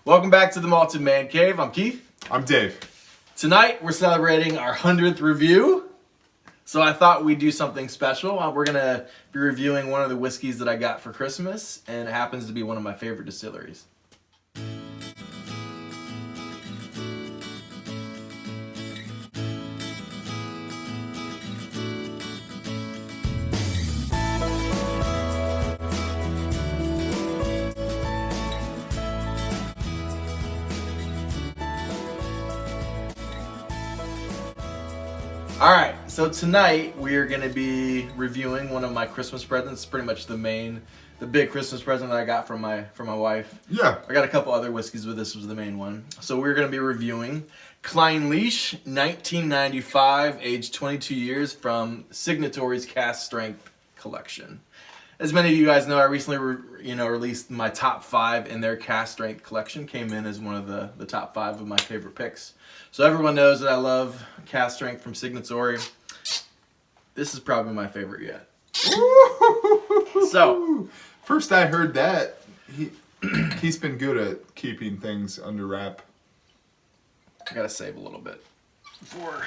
Welcome back to the Malted Man Cave. I'm Keith. I'm Dave. Tonight we're celebrating our 100th review. So I thought we'd do something special. We're going to be reviewing one of the whiskeys that I got for Christmas, and it happens to be one of my favorite distilleries. All right, so tonight we are going to be reviewing one of my Christmas presents. Pretty much the big Christmas present that I got from my wife. Yeah. I got a couple other whiskeys, but this was the main one. So we're going to be reviewing Clynelish 1995, aged 22 years, from Signatory's Cask Strength collection. As many of you guys know, I recently released my top 5 in their Cask Strength collection. Came in as one of the top 5 of my favorite picks. So everyone knows that I love Cask Strength from Signatory. This is probably my favorite yet. So, first I heard that he's been good at keeping things under wrap. I gotta save a little bit before.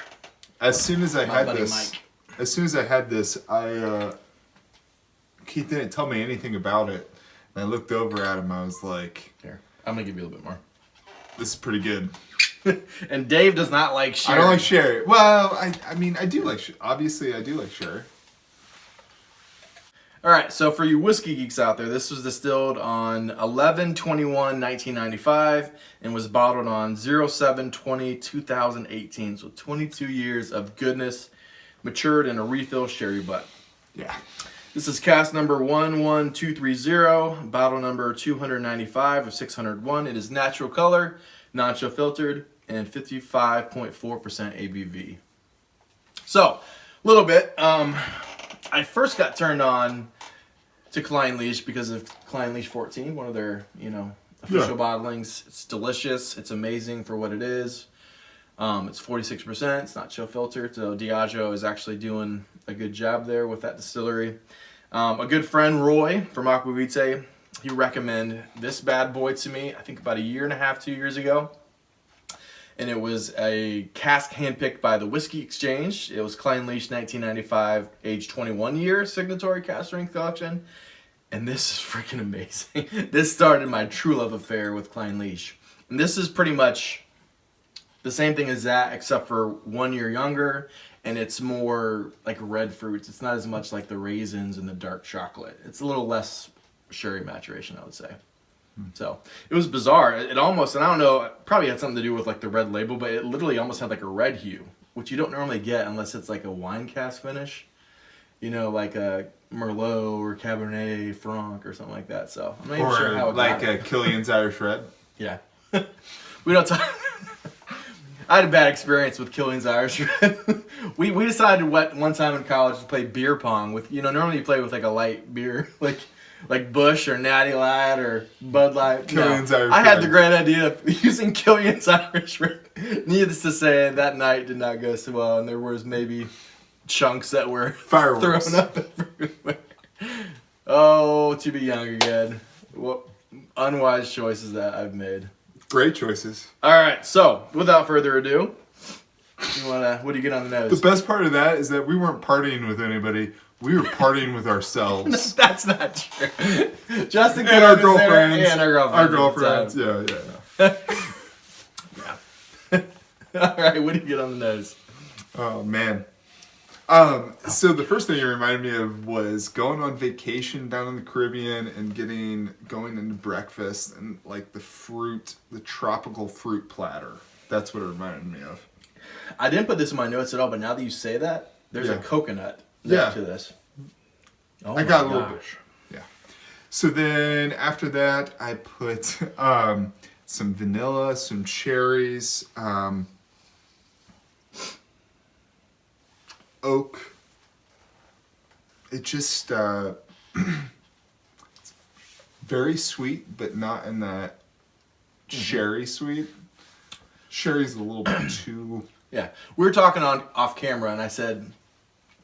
As soon as I had this, Keith didn't tell me anything about it, and I looked over at him. I was like, "Here, I'm gonna give you a little bit more." This is pretty good. And Dave does not like sherry. I don't like sherry. Well, I mean, I do like obviously I do like sherry. All right, so for you whiskey geeks out there, this was distilled on 11/21/1995 and was bottled on 07/20/2018. So 22 years of goodness, matured in a refill sherry butt. Yeah. This is cask number 11230, bottle number 295 of 601. It is natural color, non-chill filtered, and 55.4% ABV. So, a little bit. I first got turned on to Clynelish because of Clynelish 14, one of their official bottlings. It's delicious. It's amazing for what it is. It's 46%. It's not chill filtered. So Diageo is actually doing a good job there with that distillery. A good friend, Roy from Aquavite, he recommended this bad boy to me, I think about 1.5 2 years ago. And it was a cask handpicked by the Whiskey Exchange. It was Clynelish 1995, age 21 year, Signatory Cask Strength collection. And this is freaking amazing. This started my true love affair with Clynelish. And this is pretty much the same thing as that, except for 1 year younger. And it's more like red fruits. It's not as much like the raisins and the dark chocolate. It's a little less sherry maturation, I would say. So it was bizarre. It almost, and I don't know, it probably had something to do with like the red label, but it literally almost had like a red hue, which you don't normally get unless it's like a wine cask finish, like a Merlot or Cabernet Franc or something like that. So I'm not even sure how it like got a Killian's Irish Red. Yeah. We don't talk. I had a bad experience with Killian's Irish Red. we decided one time in college to play beer pong with, normally you play with like a light beer, like Bush or Natty Light or Bud Light. Killian's Irish I had Red. the great idea of using Killian's Irish Red. Needless to say, that night did not go so well, and there was maybe chunks that were fireworks thrown up everywhere. Oh, to be young again. What unwise choices that I've made. Great choices. All right, so without further ado, what do you get on the nose? The best part of that is that we weren't partying with anybody. We were partying with ourselves. That's not true. Justin and our girlfriends. And our girlfriends. Yeah. All right, what do you get on the nose? Oh, man. So the first thing you reminded me of was going on vacation down in the Caribbean and going into breakfast and like the tropical fruit platter. That's what it reminded me of. I didn't put this in my notes at all, but now that you say that, there's a coconut to this. Oh, I got a little bit. Yeah. So then after that, I put some vanilla, some cherries, oak. It just very sweet, but not in that sherry sweet. Sherry's a little bit too. Yeah, we were talking off camera, and I said,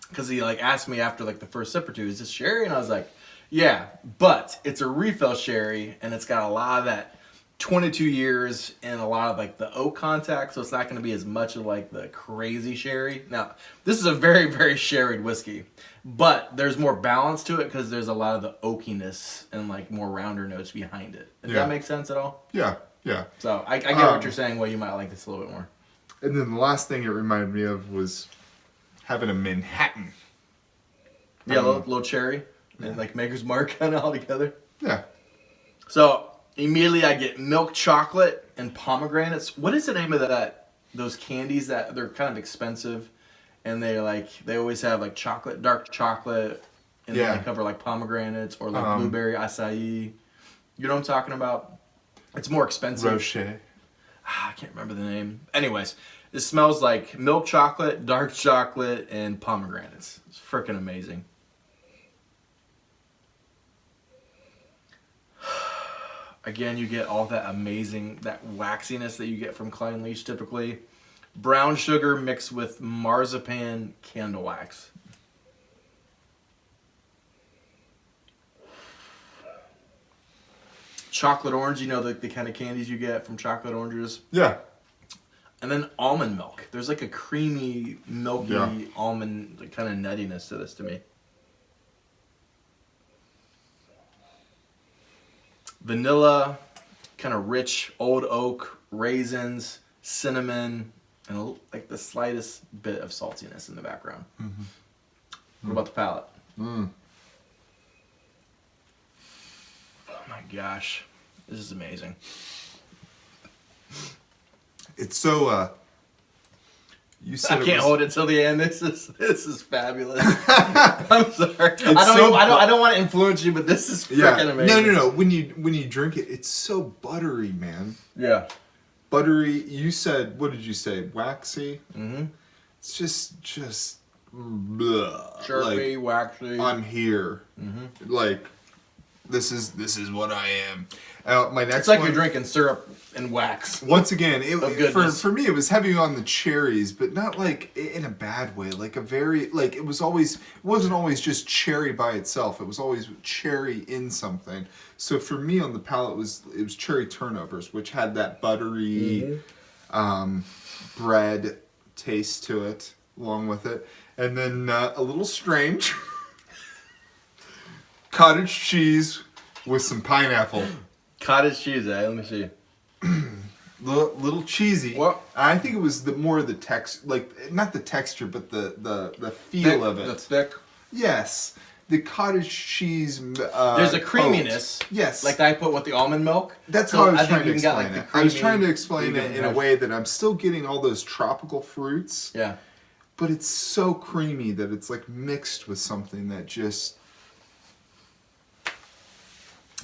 because he asked me after the first sip or two, is this sherry? And I was like, yeah, but it's a refill sherry, and it's got a lot of that 22 years and a lot of like the oak contact, so it's not going to be as much of like the crazy sherry. Now, this is a very, very sherried whiskey, but there's more balance to it because there's a lot of the oakiness and like more rounder notes behind it. Does that make sense at all? Yeah, yeah. So I get what you're saying, why you might like this a little bit more. And then the last thing it reminded me of was having a Manhattan. Yeah, a little cherry and like Maker's Mark kind of all together. Yeah. So immediately I get milk chocolate and pomegranates. What is the name of those candies that they're kind of expensive and they always have like chocolate, dark chocolate, and then they cover like pomegranates or like blueberry acai. You know what I'm talking about? It's more expensive. Rocher. I can't remember the name. Anyways, it smells like milk chocolate, dark chocolate, and pomegranates. It's freaking amazing. Again, you get all that amazing, that waxiness that you get from Clynelish typically. Brown sugar mixed with marzipan candle wax. Chocolate orange, you know the kind of candies you get from chocolate oranges. Yeah. And then almond milk. There's like a creamy, milky almond kind of nuttiness to this to me. Vanilla, kind of rich old oak, raisins, cinnamon, and like the slightest bit of saltiness in the background. Mm-hmm. What about the palate? Oh my gosh, this is amazing. It's so. You said I can't hold it till the end. This is fabulous. I'm sorry. I don't want to influence you, but this is freaking amazing. No. When you drink it, it's so buttery, man. Yeah. Buttery. You said, what did you say? Waxy. Mm-hmm. It's just. Blah. Syrupy, like, waxy. I'm here. Mm-hmm. Like, this is what I am. My next. It's like you're drinking syrup and wax. Once again, for me, it was heavy on the cherries, but not like in a bad way. Like a very it wasn't always just cherry by itself. It was always cherry in something. So for me, on the palate, it was cherry turnovers, which had that buttery bread taste to it, along with it, and then a little strange cottage cheese with some pineapple. Cottage cheese, Let me see. Little cheesy. What? I think it was more the text, like not the texture, but the feel of it. The thick. Yes, the cottage cheese. There's a creaminess. Coat. Yes, like I put with the almond milk. That's how I was trying to explain like it. I was trying to explain it in a way that I'm still getting all those tropical fruits. Yeah. But it's so creamy that it's like mixed with something that just.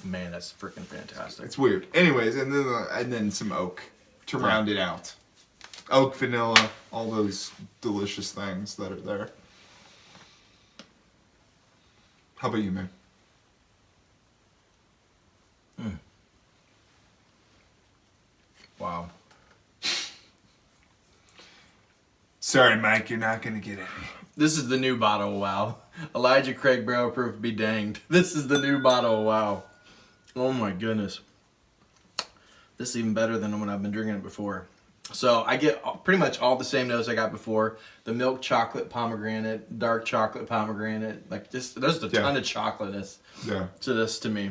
Man, that's freaking fantastic. It's weird. Anyways, and then some oak to round it out. Oak, vanilla, all those delicious things that are there. How about you, man? Wow. Sorry, Mike, you're not gonna get it. This is the new bottle of Wow. Elijah Craig Barrel Proof be danged. This is the new bottle of Wow. Oh my goodness. This is even better than when I've been drinking it before. So I get pretty much all the same notes I got before. The milk chocolate pomegranate, dark chocolate pomegranate. Like this, there's a ton of chocolateness to this to me.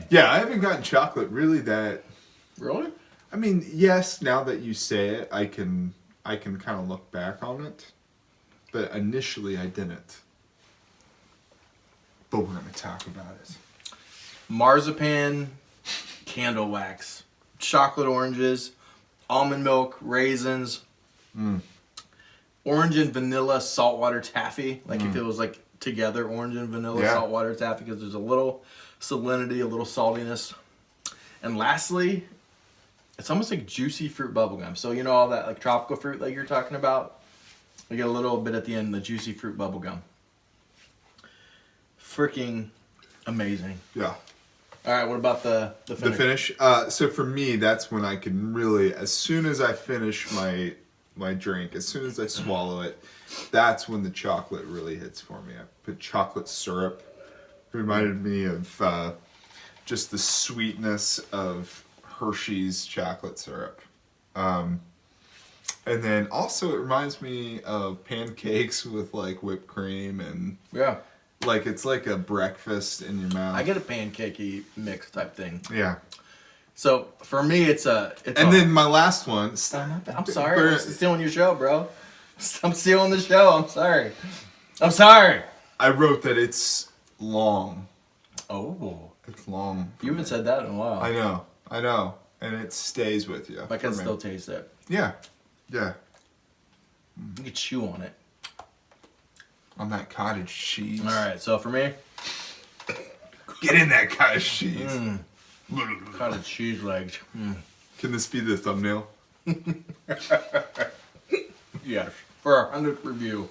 Yeah, I haven't gotten chocolate really that. Really? I mean, yes, now that you say it, I can kind of look back on it. But initially I didn't. But we're going to talk about it. Marzipan, candle wax, chocolate oranges, almond milk, raisins, orange and vanilla saltwater taffy. Like if it was like together, orange and vanilla saltwater taffy, because there's a little salinity, a little saltiness. And lastly, it's almost like juicy fruit bubblegum. So you know all that like tropical fruit that you're talking about? We get a little bit at the end, the juicy fruit bubblegum. Freaking amazing. Yeah. All right, what about the finish? The finish? So for me, that's when I can really, as soon as I finish my drink, as soon as I swallow it, that's when the chocolate really hits for me. I put chocolate syrup. Reminded me of just the sweetness of Hershey's chocolate syrup. And then also it reminds me of pancakes with like whipped cream and Yeah. like it's like a breakfast in your mouth. I get a pancakey mix type thing. Yeah. So for me, it's then my last one. I'm sorry. I'm stealing your show, bro. I'm stealing the show. I'm sorry. I'm sorry. I wrote that it's long. Oh. It's long. You haven't said that in a while. I know. And it stays with you. I can still taste it. Yeah. Yeah. You can chew on it. On that cottage cheese. All right. So for me, get in that cottage cheese. cottage cheese legs. Can this be the thumbnail? Yes. For our 100th review.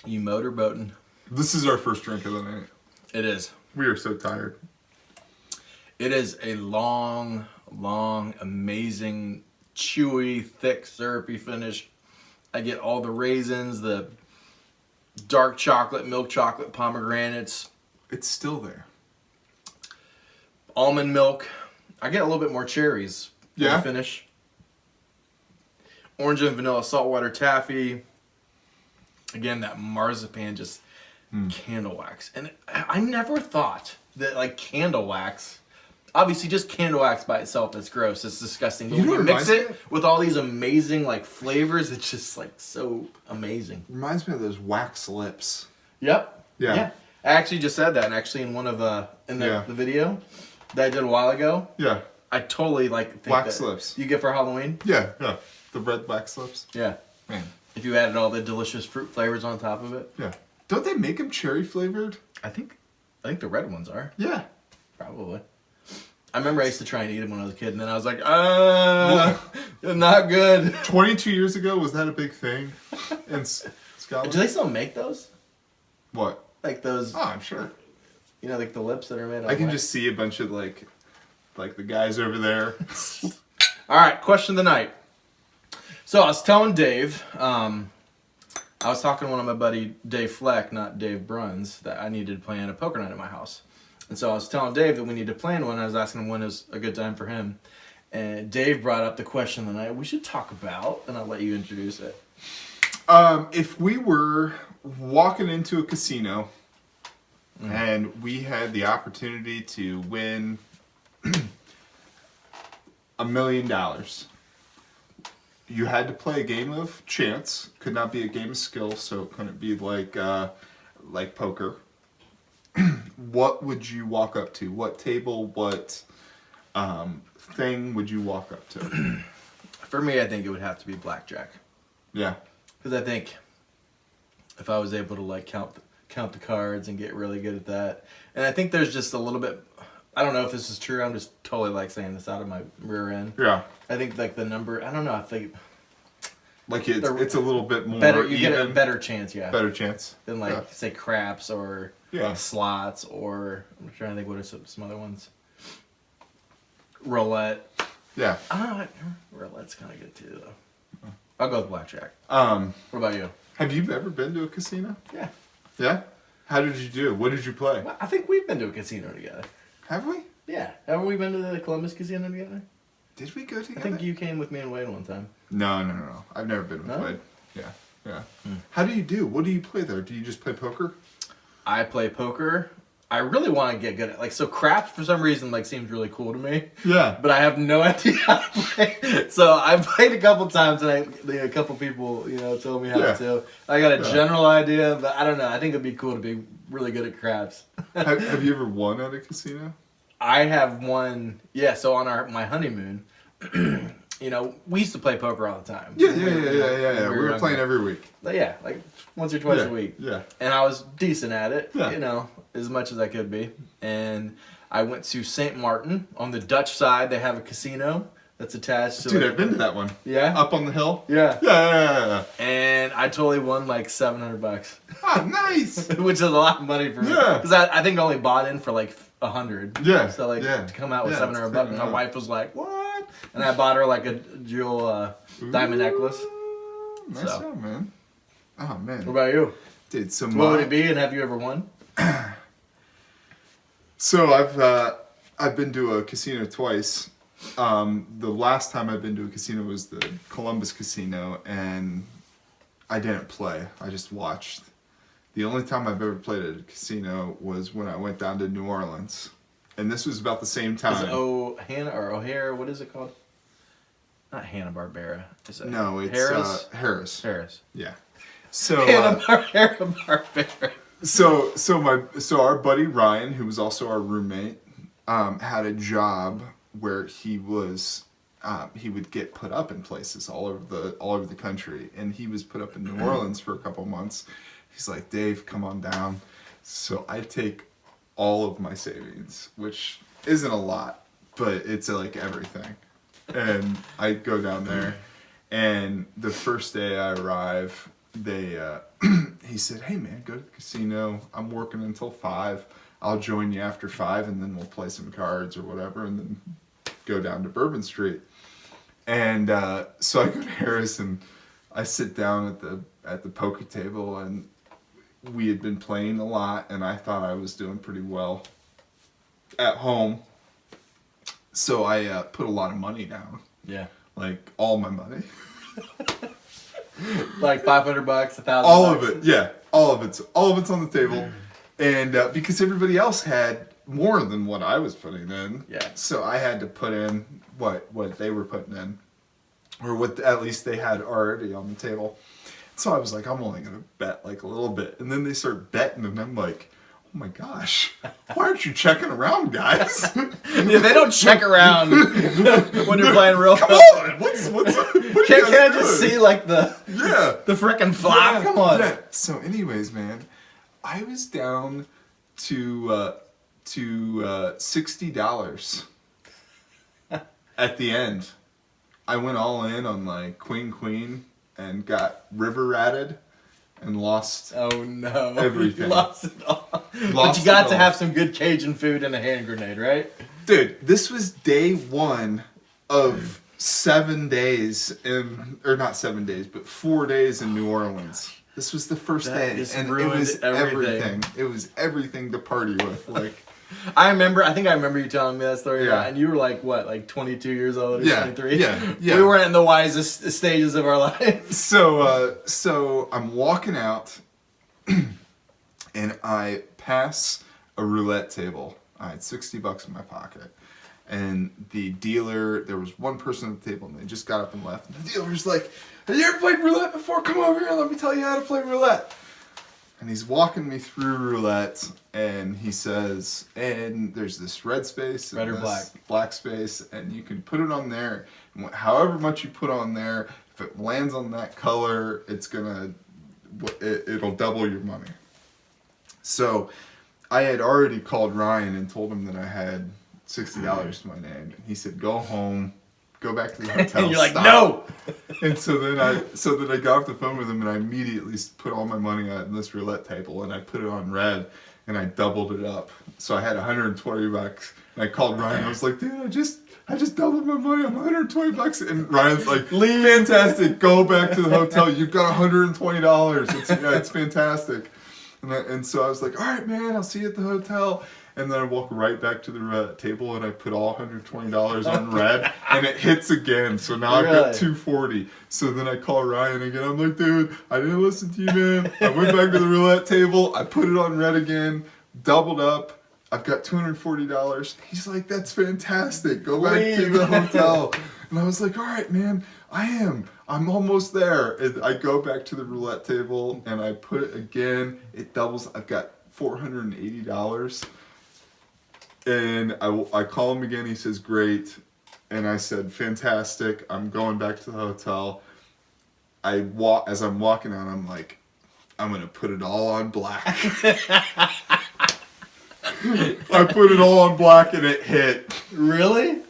You motorboating. This is our first drink of the night. It is. We are so tired. It is a long, amazing, chewy, thick, syrupy finish. I get all the raisins, the dark chocolate, milk chocolate, pomegranates. It's still there. Almond milk. I get a little bit more cherries in Yeah? the finish. Orange and vanilla saltwater taffy. Again, that marzipan, just candle wax. And I never thought that like candle wax, obviously just candle wax by itself is gross. It's disgusting. But You know when you what mix reminds it with all these amazing like flavors, it's just like so amazing. Reminds me of those wax lips. Yep. Yeah. I actually just said that, and actually in one of in the video that I did a while ago, Yeah. I totally like think Wax that lips. you get for Halloween. Yeah. Yeah. The red wax lips. Yeah. Man. If you added all the delicious fruit flavors on top of it. Yeah. Don't they make them cherry flavored? I think the red ones are. Yeah. Probably. I remember I used to try and eat them when I was a kid, and then I was like, not good. 22 years ago, was that a big thing in Scotland? Do they still make those? What? Like those, Oh, I'm sure. you know, like the lips that are made of I can wax? just see a bunch of like the guys over there. All right, question of the night. So I was telling Dave, I was talking to one of my buddy Dave Fleck, not Dave Bruns, that I needed to plan a poker night at my house. And so I was telling Dave that we need to plan one. I was asking him when is a good time for him. And Dave brought up the question of the night we should talk about, and I'll let you introduce it. If we were walking into a casino and we had the opportunity to win $1 million, you had to play a game of chance. Could not be a game of skill, so it couldn't be like poker. What would you walk up to? What table? What thing would you walk up to? For me, I think it would have to be blackjack. Yeah. Because I think if I was able to like count the cards and get really good at that, and I think there's just a little bit. I don't know if this is true. I'm just totally like saying this out of my rear end. Yeah. I think like the number. I don't know. I think Like it's a little bit more better. You even, get a better chance, yeah, better chance than like say craps or slots or I'm trying to think what are some other ones. Roulette. Yeah. Roulette's kind of good too though. I'll go with blackjack. What about you? Have you ever been to a casino? Yeah. Yeah? How did you do? What did you play? Well, I think we've been to a casino together. Have we? Yeah. Haven't we been to the Columbus Casino together? Did we go together? I think you came with me and Wade one time. No. I've never been with No? Wade. Yeah. How do you do? What do you play there? Do you just play poker? I play poker. I really want to get good at so craps for some reason like seems really cool to me. Yeah. But I have no idea how to play. So I played a couple times and a couple people, told me how to. I got a general idea, but I don't know. I think it'd be cool to be really good at craps. Have you ever won at a casino? I have won, so on my honeymoon, we used to play poker all the time. Yeah. We were playing every week. But yeah, like once or twice a week. Yeah. And I was decent at it, Yeah. As much as I could be. And I went to St. Martin. On the Dutch side, they have a casino that's attached to Dude, I've been to that one. Yeah? Up on the hill? Yeah. Yeah. And I totally won like $700. Ah, nice. Which is a lot of money for me. Yeah. Because I think I only bought in for like $100. Yeah. So to come out with $700, it's and my wife was like, "What?" And I bought her like a jewel diamond necklace. Nice job, man. Oh, man. What about you? Dude, so What would it be, and have you ever won? So I've been to a casino twice. The last time I've been to a casino was the Columbus Casino, and I didn't play. I just watched. The only time I've ever played at a casino was when I went down to New Orleans, and this was about the same time. Is it O'Hare? What is it called? Not Hanna-Barbera. Is it No, it's Harris? Harris. Yeah. So Hanna-Barbera. So our buddy Ryan, who was also our roommate, had a job where he would get put up in places all over the country, and he was put up in New Orleans for a couple months. He's like, Dave, come on down. So I take all of my savings, which isn't a lot, but it's like everything, and I go down there, and the first day I arrive, he said, hey man, go to the casino. I'm working until 5. I'll join you after 5, and then we'll play some cards or whatever, and then go down to Bourbon Street. And so I go to Harris, and I sit down at the poker table, and we had been playing a lot, and I thought I was doing pretty well at home. So I put a lot of money down. Yeah. Like all my money. Like $500, $1,000. All of it, yeah, all of it's on the table, and because everybody else had more than what I was putting in, yeah. So I had to put in what they were putting in, or what at least they had already on the table. So I was like, I'm only gonna bet like a little bit, and then they start betting, and I'm like, oh my gosh, why aren't you checking around, guys? Yeah, they don't check around when you're playing real. Come on, what can I just see like the frickin' flop? Come on. Yeah. So, anyways, man, I was down to $60 at the end. I went all in on like queen and got river ratted. And lost. Oh no! Everything. You lost it all. But you got to have some good Cajun food and a hand grenade, right? Dude, this was day 1 of 7 days or not 7 days, but 4 days in New Orleans. This was the first day, and it was everything. It was everything to party with. Like, I think I remember you telling me that story. Yeah. And you were like, what, like 22 years old or 23? Yeah. We weren't in the wisest stages of our lives. So I'm walking out, and I pass a roulette table. I had $60 in my pocket. And the dealer, there was one person at the table, and they just got up and left. And the dealer's like, have you ever played roulette before? Come over here, let me tell you how to play roulette. And he's walking me through roulette, and he says, and there's this red space, and red or black space, and you can put it on there. And however much you put on there, if it lands on that color, it'll double your money. So I had already called Ryan and told him that I had $60 to my name, and he said, go home, go back to the hotel. And you're like, no! And so then I got off the phone with him, and I immediately put all my money on this roulette table, and I put it on red, and I doubled it up. So I had $120, and I called Ryan. I was like, dude, I just doubled my money. I'm $120, and Ryan's like, fantastic. Go back to the hotel. You've got $120. It's fantastic. And so I was like, all right, man, I'll see you at the hotel. And then I walk right back to the table, and I put all $120 on red, and it hits again. So now I've got $240. So then I call Ryan again. I'm like, dude, I didn't listen to you, man. I went back to the roulette table. I put it on red again, doubled up. I've got $240. He's like, that's fantastic. Go back to the hotel. And I was like, all right, man, I'm almost there. And I go back to the roulette table, and I put it again. It doubles. I've got $480. And I call him again. He says, great. And I said, fantastic. I'm going back to the hotel. As I'm walking out, I'm like, I'm going to put it all on black. I put it all on black, and it hit. Really?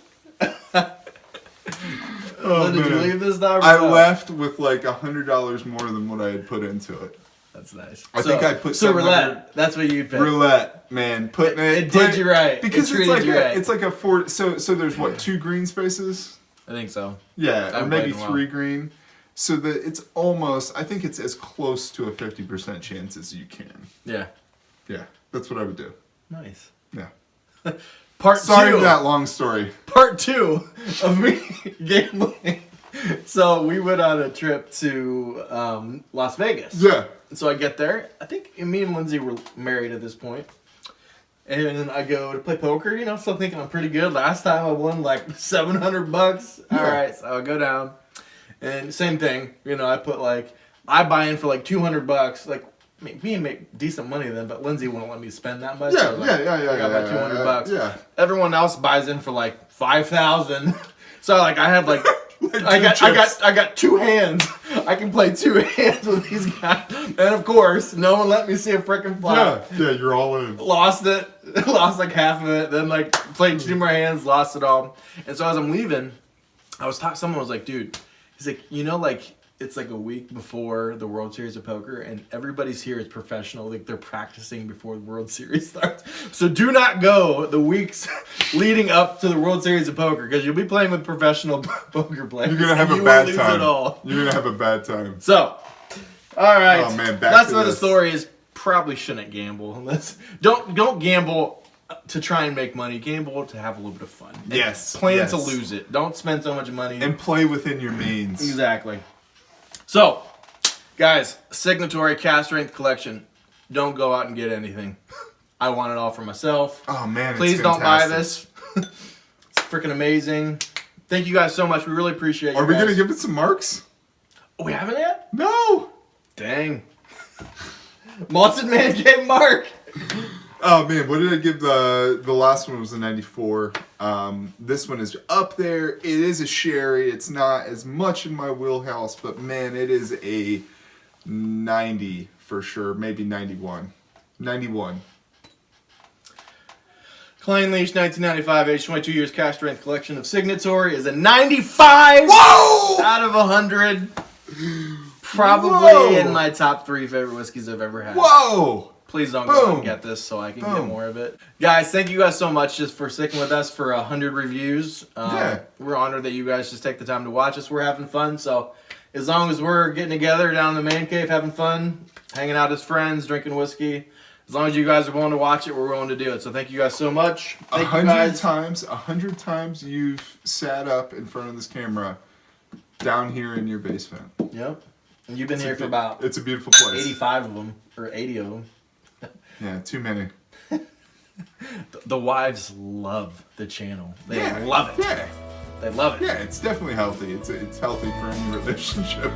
Oh, did you leave this now? I left with like $100 more than what I had put into it. That's nice. I think I put roulette. That's what you picked. Roulette, man, putting it did you right because it's like a 4. So there's what, 2 green spaces? I think so. Yeah, or maybe 3 green, so that it's almost, I think it's as close to a 50% chance as you can. Yeah. Yeah, that's what I would do. Nice. Yeah. Sorry for that long story. Part 2 of me gambling. So we went on a trip to Las Vegas. Yeah. So I get there. I think me and Lindsay were married at this point. And then I go to play poker, you know, still thinking I'm pretty good. Last time I won like $700. Yeah. All right, so I go down. And same thing, you know, I buy in for like $200. Like, me make decent money then, but Lindsay wouldn't let me spend that much. Yeah, So I was like, yeah. I got about $200. Yeah. Everyone else buys in for like 5,000. So like I had like Like I got 2 hands. I can play 2 hands with these guys. And of course, no one let me see a freaking flop. Yeah, you're all in. Lost it. Lost like half of it. Then like played 2 more hands, lost it all. And so as I'm leaving, someone was like, dude, he's like, you know, like it's like a week before the World Series of Poker and everybody's here is professional. Like they're practicing before the World Series starts. So do not go the weeks leading up to the World Series of Poker because you'll be playing with professional poker players. You're gonna have a bad time. You're gonna have a bad time. So, all right. Oh man, that's another story. Is probably shouldn't gamble unless don't gamble to try and make money. Gamble to have a little bit of fun. Yes. Plan to lose it. Don't spend so much money. And play within your means. Exactly. So, guys, Signatory Cask Strength Collection. Don't go out and get anything. I want it all for myself. Oh man, please don't buy this. It's freaking amazing. Thank you guys so much. We really appreciate you. Are we gonna give it some marks? Oh, we haven't yet? No. Dang. Malted man gave Mark. Oh man, what did I give the last one? Was a 94. This one is up there. It is a sherry. It's not as much in my wheelhouse, but man, it is a 90 for sure. Maybe 91. 91. Clynelish 1995 age 22 years cask strength collection of Signatory is a 95. Whoa! Out of 100. Probably Whoa! in my top 3 favorite whiskeys I've ever had. Whoa! Please don't go and get this so I can get more of it. Guys, thank you guys so much just for sticking with us for 100 reviews. Yeah. We're honored that you guys just take the time to watch us. We're having fun. So as long as we're getting together down in the man cave, having fun, hanging out as friends, drinking whiskey, as long as you guys are willing to watch it, we're willing to do it. So thank you guys so much. Thank you guys. 100 times you've sat up in front of this camera down here in your basement. Yep. And you've been here for about... It's a beautiful place. 85 of them. Or 80 of them. Yeah, too many. The wives love the channel. They love it. Yeah. They love it. Yeah, it's definitely healthy. It's healthy for any relationship.